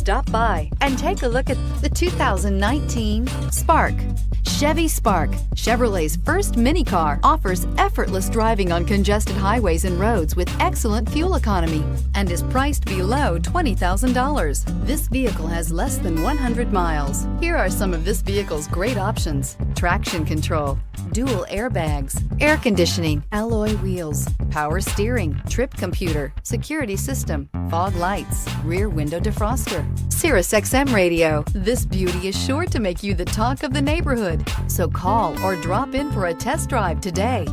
Stop by and take a look at the 2019 Spark. Chevy Spark, Chevrolet's first mini car, offers effortless driving on congested highways and roads with excellent fuel economy and is priced below $20,000. This vehicle has less than 100 miles. Here are some of this vehicle's great options: traction control, dual airbags, air conditioning, alloy wheels, power steering, trip computer, security system, fog lights, rear window defroster, Sirius XM radio. This beauty is sure to make you the talk of the neighborhood. So call or drop in for a test drive today.